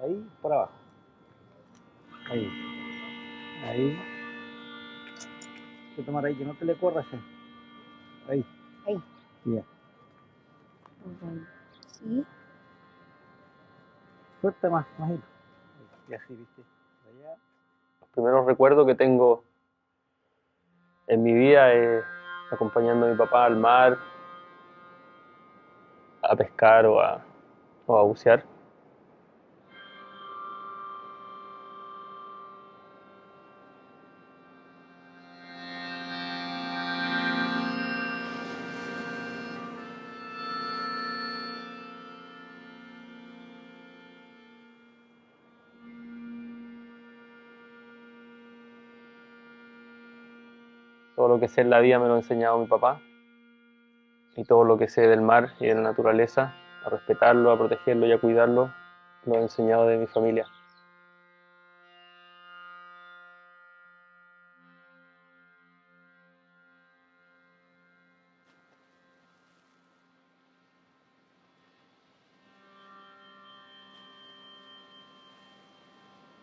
Ahí, por abajo. Ahí. Ahí. Hay que tomar ahí, que no te le corras. Ahí. Ahí. Bien. Sí. Suelta más, más ahí. Y así, viste. Allá. Los primeros recuerdos que tengo en mi vida es acompañando a mi papá al mar, a pescar o a bucear. Todo lo que sé en la vida me lo ha enseñado mi papá. Y todo lo que sé del mar y de la naturaleza, a respetarlo, a protegerlo y a cuidarlo, lo he enseñado de mi familia.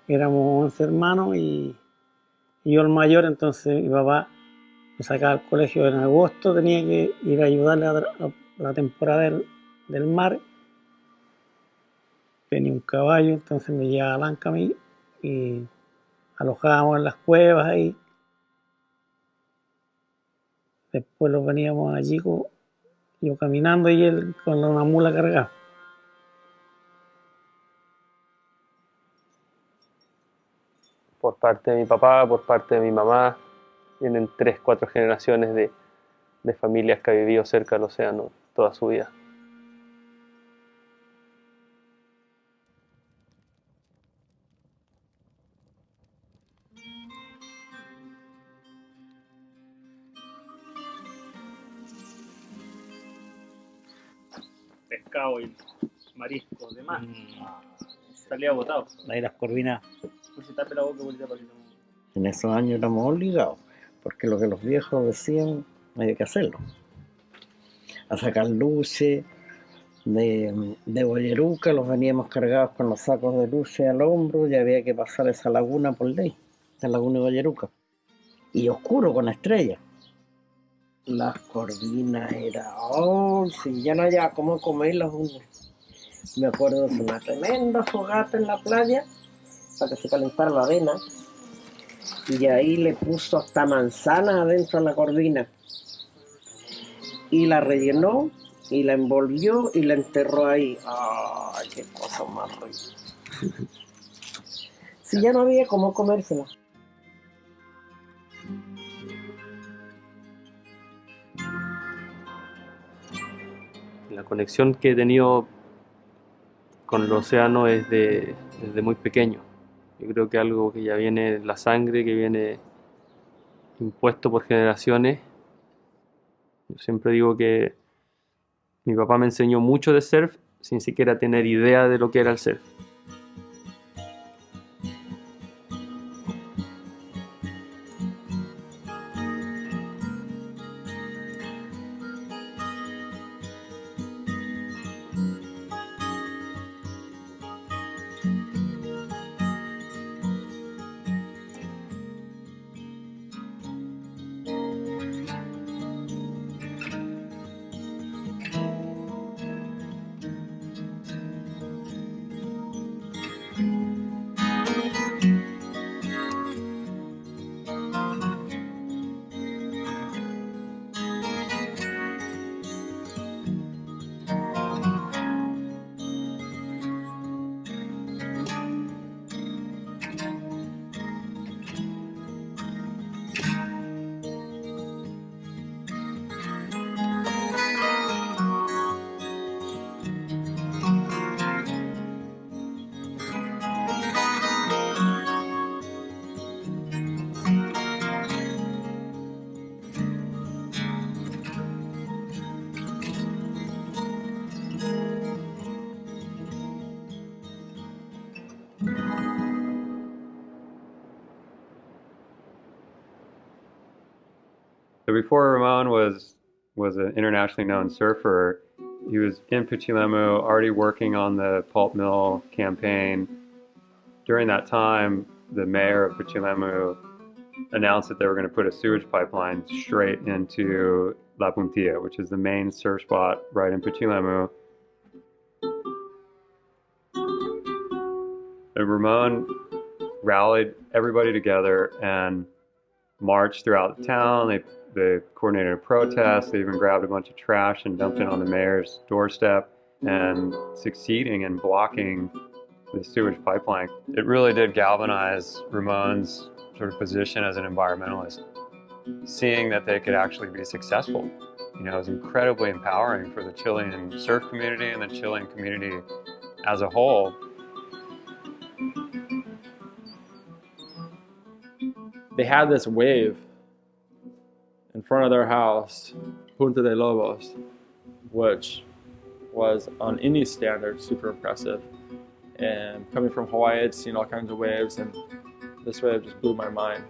Éramos 11 hermanos y yo el mayor, entonces mi papá me sacaba al colegio en agosto, tenía que ir a ayudarle a la temporada del mar. Tenía un caballo, entonces me llevaba a Lanca a mí y alojábamos en las cuevas ahí. Después los veníamos allí, yo caminando y él con una mula cargada. Por parte de mi papá, por parte de mi mamá, vienen 3, 4 generaciones de familias que han vivido cerca del océano toda su vida. Pescado y mariscos, demás. Salía botado. Ahí las corvinas. Pues se tape la boca, bonita, para que no. En esos años éramos obligados, porque lo que los viejos decían había que hacerlo. A sacar luces de Boyeruca, los veníamos cargados con los sacos de luces al hombro y había que pasar esa laguna por ley, la laguna de Boyeruca. Y oscuro con estrellas. Las corvinas era, oh, si ya no había cómo comerlas uno. Me acuerdo de una tremenda fogata en la playa para que se calentara la avena. Y ahí le puso hasta manzana adentro a la corvina. Y la rellenó, y la envolvió, y la enterró ahí. ¡Ay, qué cosa más rica! Si ya no había cómo comérsela. La conexión que he tenido con el océano es desde muy pequeño. Yo creo que algo que ya viene en la sangre, que viene impuesto por generaciones. Yo siempre digo que mi papá me enseñó mucho de surf sin siquiera tener idea de lo que era el surf. So before Ramon was an internationally known surfer, he was in Pichilemu already working on the pulp mill campaign, During that time, the mayor of Pichilemu announced that they were going to put a sewage pipeline straight into La Puntilla, which is the main surf spot right in Pichilemu. And Ramon rallied everybody together and marched throughout the town. They coordinated a protest. They even grabbed a bunch of trash and dumped it on the mayor's doorstep, and succeeding in blocking the sewage pipeline. It really did galvanize Ramon's sort of position as an environmentalist. Seeing that they could actually be successful, you know, it was incredibly empowering for the Chilean surf community and the Chilean community as a whole. They had this wave in front of their house, Punta de Lobos, which was on any standard super impressive. And coming from Hawaii, I'd seen all kinds of waves, and this wave just blew my mind.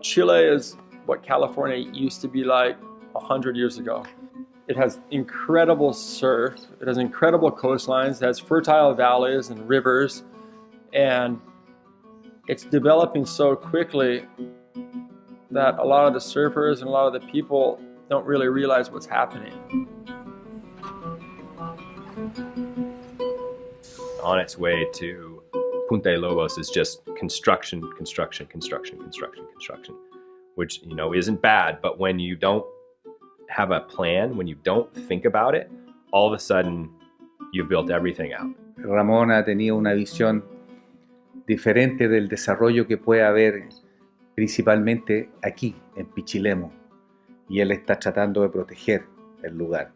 Chile is what California used to be like 100 years ago. It has incredible surf, it has incredible coastlines, it has fertile valleys and rivers, and it's developing so quickly that a lot of the surfers and a lot of the people don't really realize what's happening. On its way to Punta de Lobos is just construction, which, you know, isn't bad, but when you don't have a plan, when you don't think about it, all of a sudden you've built everything out. Ramón ha tenido una visión diferente del desarrollo que puede haber principalmente aquí, en Pichilemu, y él está tratando de proteger el lugar.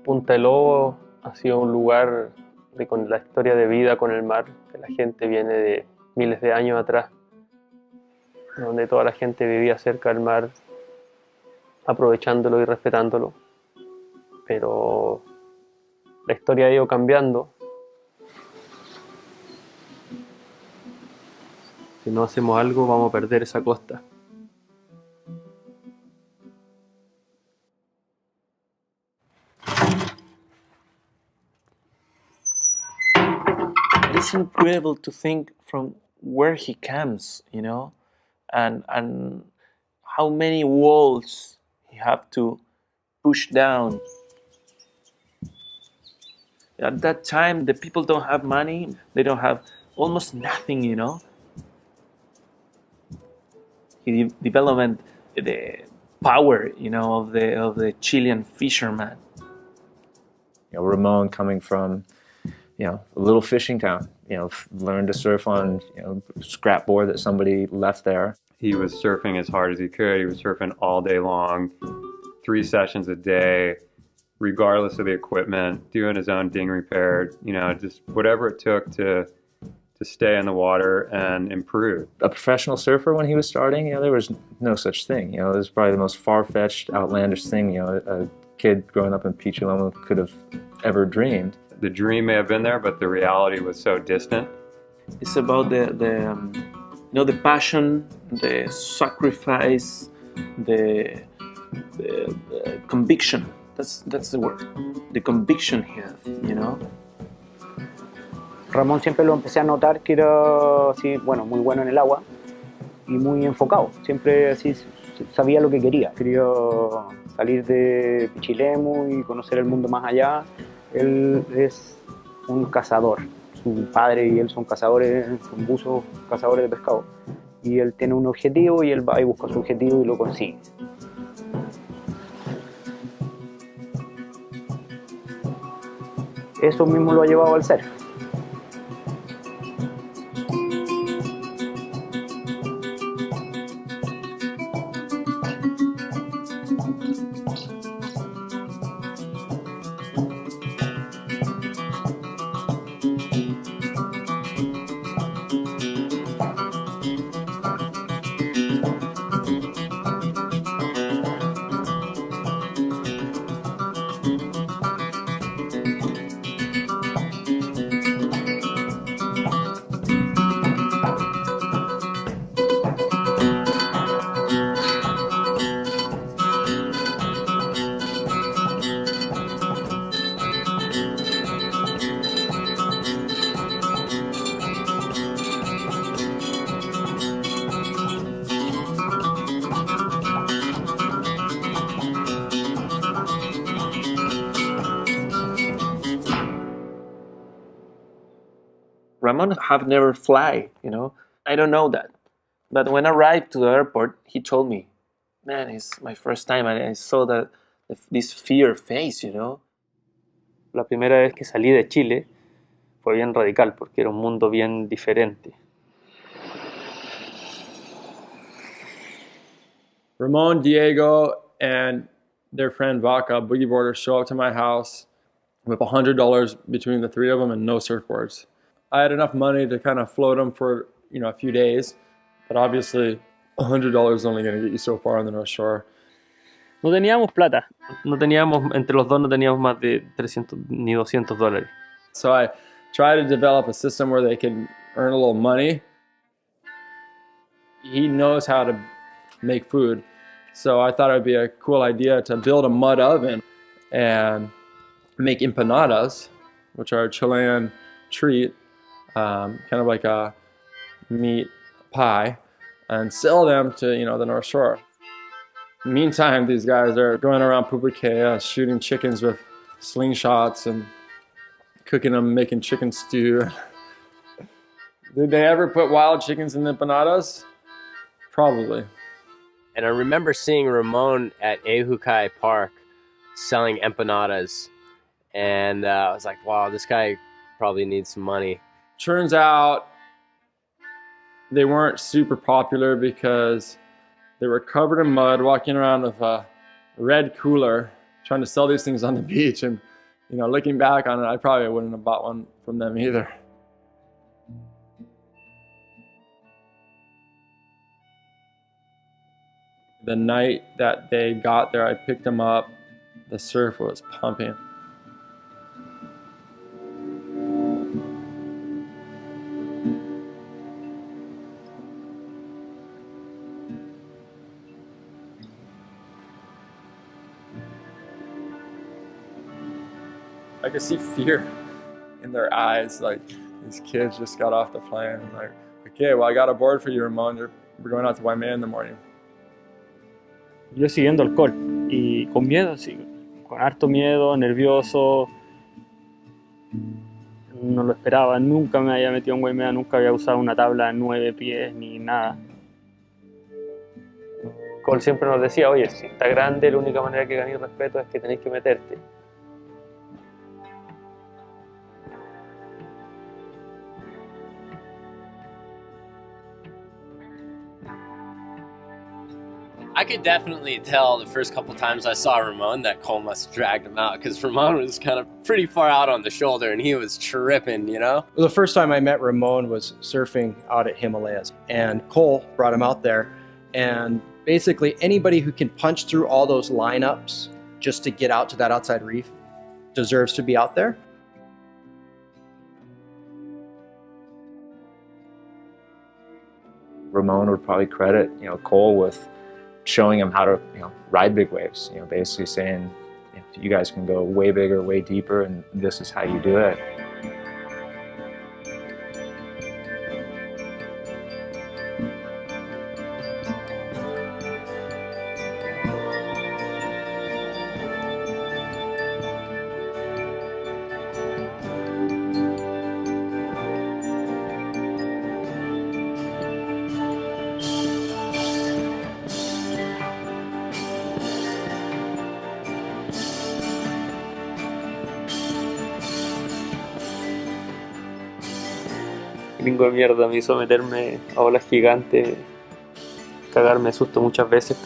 Punta de Lobos ha sido un lugar con la historia de vida con el mar, que la gente viene de miles de años atrás, donde toda la gente vivía cerca del mar, aprovechándolo y respetándolo. Pero la historia ha ido cambiando. Si no hacemos algo, vamos a perder esa costa. It's incredible to think from where he comes, you know, and how many walls he have to push down. At that time, the people don't have money, they don't have almost nothing, you know. He developed the power, you know, of the Chilean fisherman. You know, Ramon coming from, you know, a little fishing town, you know, learned to surf on, you know, scrap board that somebody left there. He was surfing as hard as he could. He was surfing all day long, 3 sessions a day, regardless of the equipment, doing his own ding repair, you know, just whatever it took to stay in the water and improve. A professional surfer when he was starting, you know, there was no such thing. You know, it was probably the most far-fetched, outlandish thing, you know, a kid growing up in Pichilemu could have ever dreamed. The dream may have been there, but the reality was so distant. It's about the you know, the passion, the sacrifice, the conviction. That's the word. The conviction he has, you know. Ramón siempre lo empecé a notar que era así, bueno, muy bueno en el agua y muy enfocado. Siempre así sabía lo que quería. Quería salir de Pichilemu y conocer el mundo más allá. Él es un cazador. Su padre y él son cazadores, son buzos, cazadores de pescado. Y él tiene un objetivo y él va y busca su objetivo y lo consigue. Eso mismo lo ha llevado al surf. Ramon have never fly, you know. I don't know that. But when I arrived to the airport, he told me, man, it's my first time. I saw this fear face, you know. La primera vez que salí de Chile fue bien radical porque era un mundo bien diferente. Ramon, Diego, and their friend Vaca, boogie boarders, show up to my house with $100 between the three of them and no surfboards. I had enough money to kind of float them for, you know, a few days, but obviously $100 is only going to get you so far on the North Shore. No teníamos plata. No teníamos, entre los dos no teníamos más de 300 ni $200. So I tried to develop a system where they can earn a little money. He knows how to make food, so I thought it would be a cool idea to build a mud oven and make empanadas, which are a Chilean treat, kind of like a meat pie, and sell them to, you know, the North Shore. Meantime, these guys are going around Pupukea shooting chickens with slingshots and cooking them, making chicken stew. Did they ever put wild chickens in the empanadas? Probably. And I remember seeing Ramon at Ehukai Park selling empanadas. And I was like, wow, this guy probably needs some money. Turns out they weren't super popular because they were covered in mud, walking around with a red cooler, trying to sell these things on the beach. And, you know, looking back on it, I probably wouldn't have bought one from them either. The night that they got there, I picked them up. The surf was pumping. I could see fear in their eyes, like these kids just got off the plane. Like, okay, well, I got a board for you, Ramon. We're going out to Waimea in the morning. Yo siguiendo alcohol y con miedo, sí, con harto miedo, nervioso. No lo esperaba, nunca me había metido en Waimea, nunca había usado una tabla de 9 pies ni nada. Cole siempre nos decía, oye, si está grande, la única manera que ganéis respeto es que tenéis que meterte. I could definitely tell the first couple times I saw Ramon that Cole must have dragged him out because Ramon was kind of pretty far out on the shoulder and he was tripping, you know? Well, the first time I met Ramon was surfing out at Himalayas, and Cole brought him out there, and basically anybody who can punch through all those lineups just to get out to that outside reef deserves to be out there. Ramon would probably credit, you know, Cole with showing him how to, you know, ride big waves. You know, basically saying, you guys can go way bigger, way deeper, and this is how you do it. Gringo de mierda, me hizo meterme a olas gigantes, cagarme de susto muchas veces.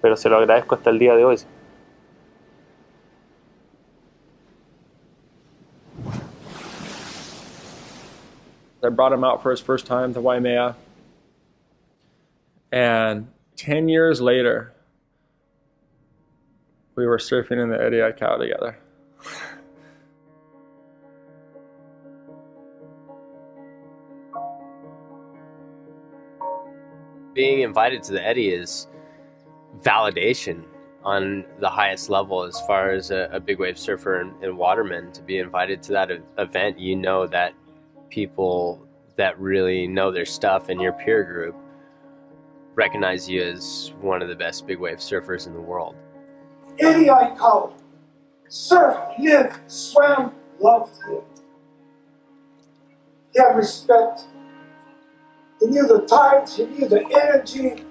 Pero se lo agradezco hasta el día de hoy. I brought him out for his first time to Waimea, and 10 years later, we were surfing in the Eddie Aikau together. Being invited to the Eddie is validation on the highest level as far as a big wave surfer and waterman. To be invited to that event, you know that people that really know their stuff in your peer group recognize you as one of the best big wave surfers in the world. Eddie, I call him. Surfed, lived, swam, loved him. He had respect. He knew the tides, he knew the energy.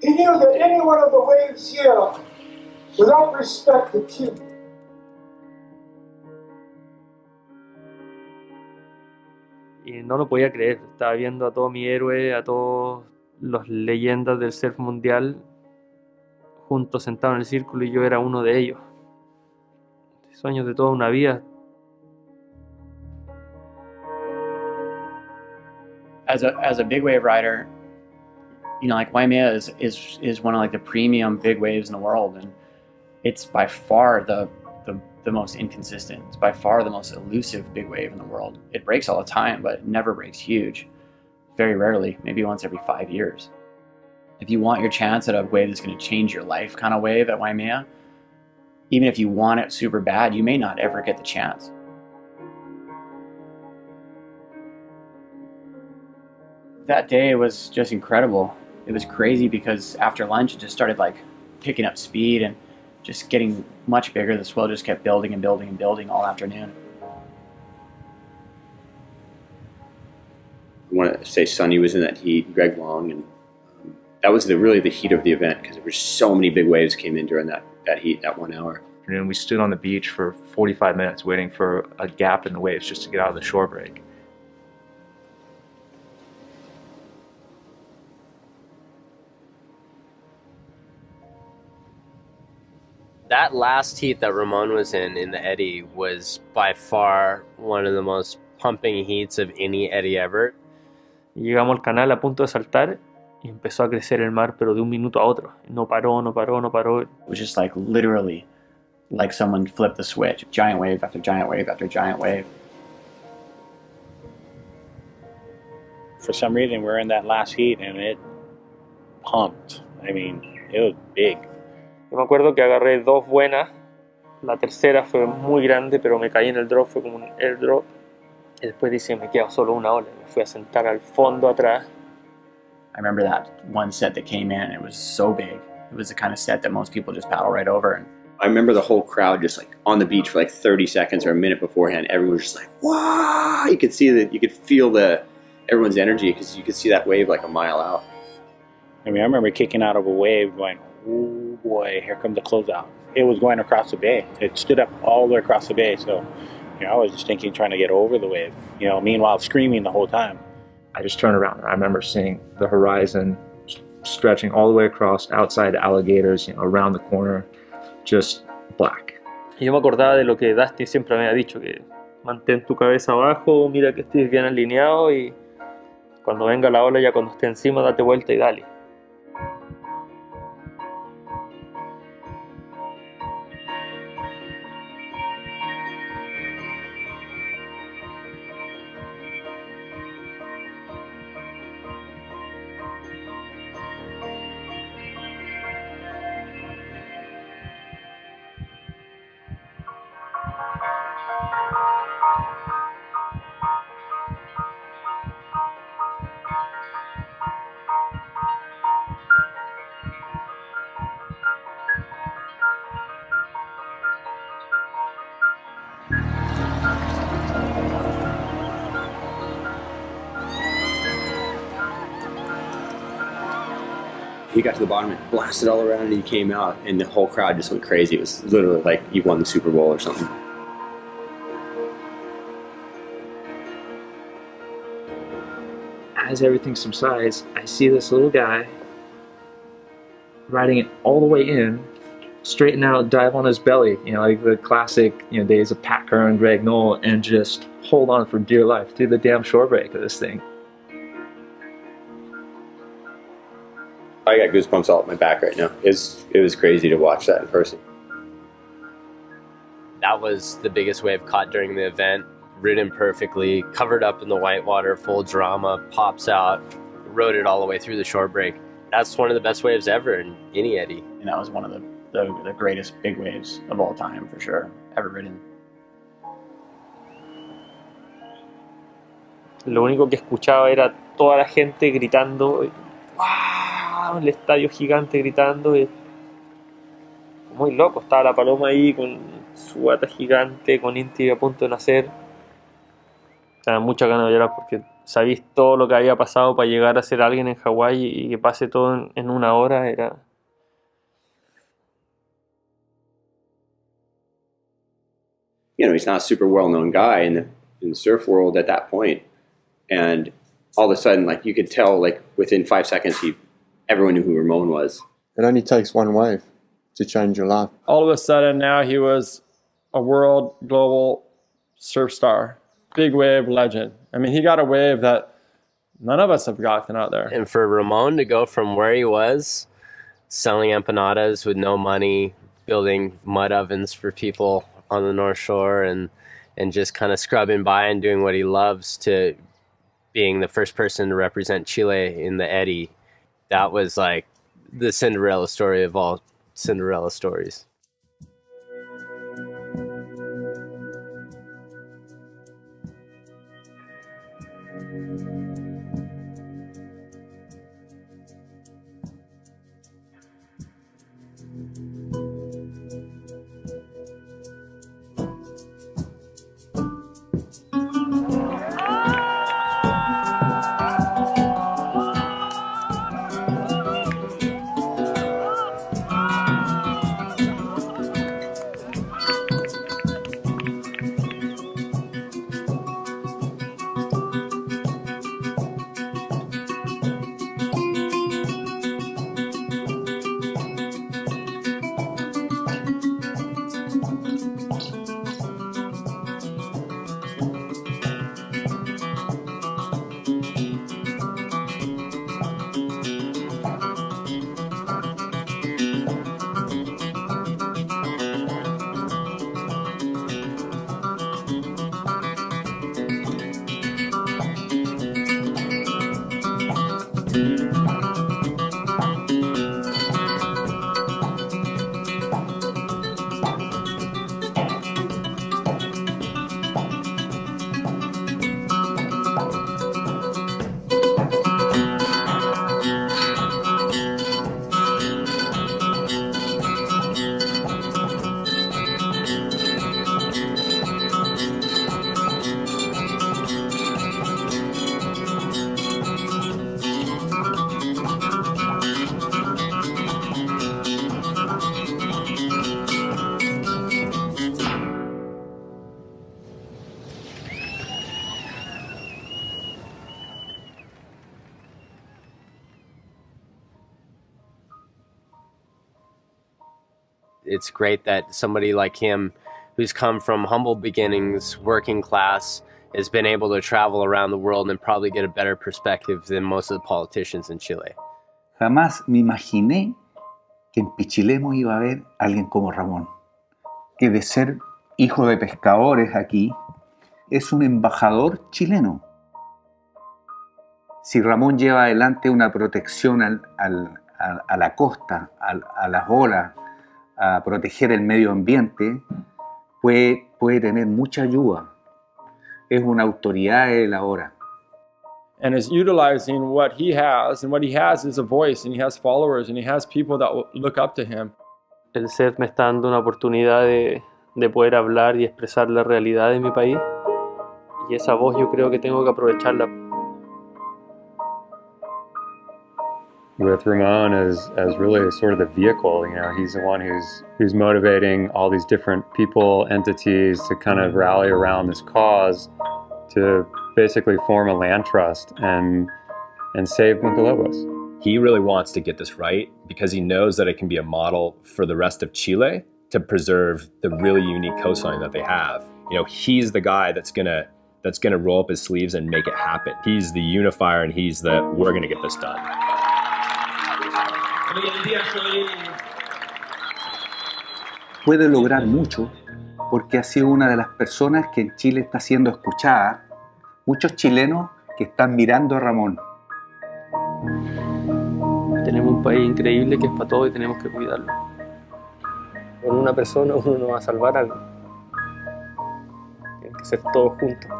He knew that any one of the waves here, without respect, would kill you. Y no lo podía creer. Estaba viendo a todo mi héroe, a todos los leyendas del surf mundial juntos sentados en el círculo y yo era uno de ellos. Sueños de toda una vida. As a big wave rider, you know, like Waimea is one of like the premium big waves in the world, and it's by far the most inconsistent. It's by far the most elusive big wave in the world. It breaks all the time, but it never breaks huge. Very rarely, maybe once every 5 years. If you want your chance at a wave that's going to change your life kind of wave at Waimea, even if you want it super bad, you may not ever get the chance. That day was just incredible. It was crazy because after lunch it just started like picking up speed and just getting much bigger. The swell just kept building and building and building all afternoon. I want to say Sonny was in that heat, Greg Long, and that was really the heat of the event because there were so many big waves came in during that heat, that 1 hour. And we stood on the beach for 45 minutes waiting for a gap in the waves just to get out of the shore break. That last heat that Ramon was in the eddy was by far one of the most pumping heats of any eddy ever. Llegamos al canal a punto de saltar y empezó a crecer el mar, pero de un minuto a otro. No paró, no paró, no paró. It was just like literally like someone flipped the switch. Giant wave after giant wave after giant wave. For some reason, we're in that last heat and it pumped. I mean, it was big. Yo me acuerdo que agarré dos buenas. La tercera fue muy grande, pero me caí en el drop, fue como un airdrop. Y después dice, me queda solo una ola. Me fui a sentar al fondo atrás. I remember that one set that came in, it was so big. It was the kind of set that most people just paddle right over. I remember the whole crowd just like on the beach for like 30 seconds or a minute beforehand. Everyone was just like, wow! You could see that, you could feel everyone's energy because you could see that wave like a mile out. I mean, I remember kicking out of a wave going, oh boy, here comes the closeout. It was going across the bay. It stood up all the way across the bay. So, I was just thinking, trying to get over the wave, meanwhile screaming the whole time. I just turned around. I remember seeing the horizon stretching all the way across outside alligators, around the corner, just black. Y yo me acordaba de lo que Dusty siempre me había dicho, que mantén tu cabeza abajo, mira que estés bien alineado y cuando venga la ola, ya cuando esté encima, date vuelta y dale. He got to the bottom and blasted all around and he came out and the whole crowd just went crazy. It was literally like he won the Super Bowl or something. As everything subsides, I see this little guy riding it all the way in, straighten out, dive on his belly, like the classic, days of Pat Kerr and Greg Knoll, and just hold on for dear life through the damn shore break of this thing. I got goosebumps all up my back right now. It was crazy to watch that in person. That was the biggest wave caught during the event. Ridden perfectly, covered up in the white water, full drama, pops out, rode it all the way through the shore break. That's one of the best waves ever in any eddy. And that was one of the greatest big waves of all time, for sure, ever ridden. Lo único que escuchaba era toda la gente gritando, ¡wow! ¡wow! El estadio gigante gritando. Y muy loco, estaba la paloma ahí con su guata gigante, con Inti a punto de nacer. Tenía muchas ganas de llorar porque sabéis todo lo que había pasado para llegar a ser alguien en Hawái y que pase todo en una hora. Era... You know, he's not a super well-known guy in the surf world at that point. And all of a sudden, like, you could tell, like, within 5 seconds, everyone knew who Ramon was. It only takes one wave to change your life. All of a sudden, now he was a world, global surf star, big wave legend. I mean, he got a wave that none of us have gotten out there. And for Ramon to go from where he was, selling empanadas with no money, building mud ovens for people on the North Shore, and just kind of scrubbing by and doing what he loves, to being the first person to represent Chile in the Eddy, that was like the Cinderella story of all Cinderella stories. It's great that somebody like him, who's come from humble beginnings, working class, has been able to travel around the world and probably get a better perspective than most of the politicians in Chile. Jamás me imaginé que en Pichilemu iba a haber alguien como Ramón, que de ser hijo de pescadores aquí, es un embajador chileno. Si Ramón lleva adelante una protección a la costa, a las olas, a proteger el medio ambiente, puede tener mucha ayuda. Es una autoridad de la hora. And is utilizing what he has, and what he has is a voice, and he has followers, and he has people that look up to him. El CERF me está dando una oportunidad de poder hablar y expresar la realidad de mi país, y esa voz yo creo que tengo que aprovecharla. With Ramon as really sort of the vehicle, you know, he's the one who's motivating all these different people, entities to kind of rally around this cause to basically form a land trust and save Punta Lobos. He really wants to get this right because he knows that it can be a model for the rest of Chile to preserve the really unique coastline that they have. You know, he's the guy that's gonna roll up his sleeves and make it happen. He's the unifier, and he's we're gonna get this done. Puede lograr mucho porque ha sido una de las personas que en Chile está siendo escuchada. Muchos chilenos que están mirando a Ramón. Tenemos un país increíble que es para todos y tenemos que cuidarlo. Con una persona uno no va a salvar algo. Tienen que ser todos juntos.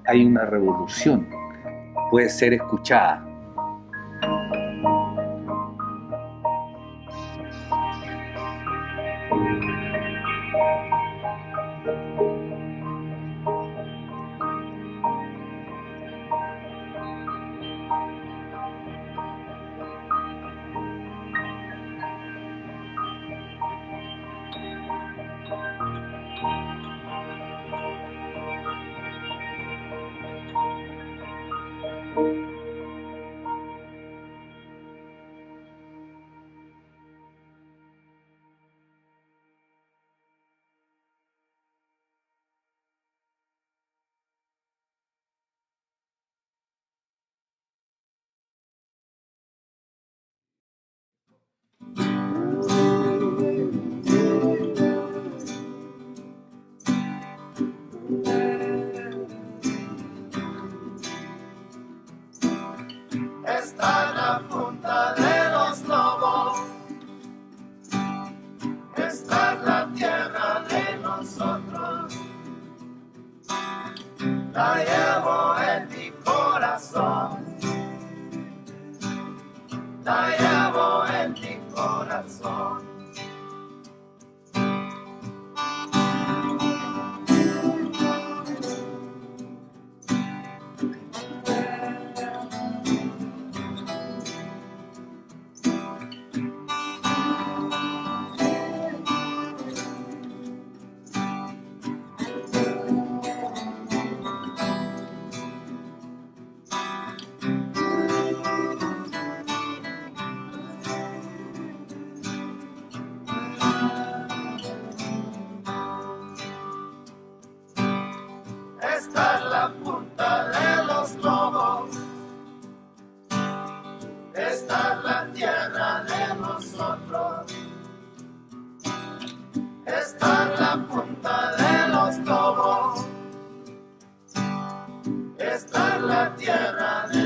Hay una revolución. Puede ser escuchada. Está en la punta de los lobos, esta es la tierra de nosotros, la llevo en mi corazón, la llevo en mi corazón. Esta es la punta de los lobos, esta es la tierra de nosotros, esta es la punta de los lobos, esta es la tierra de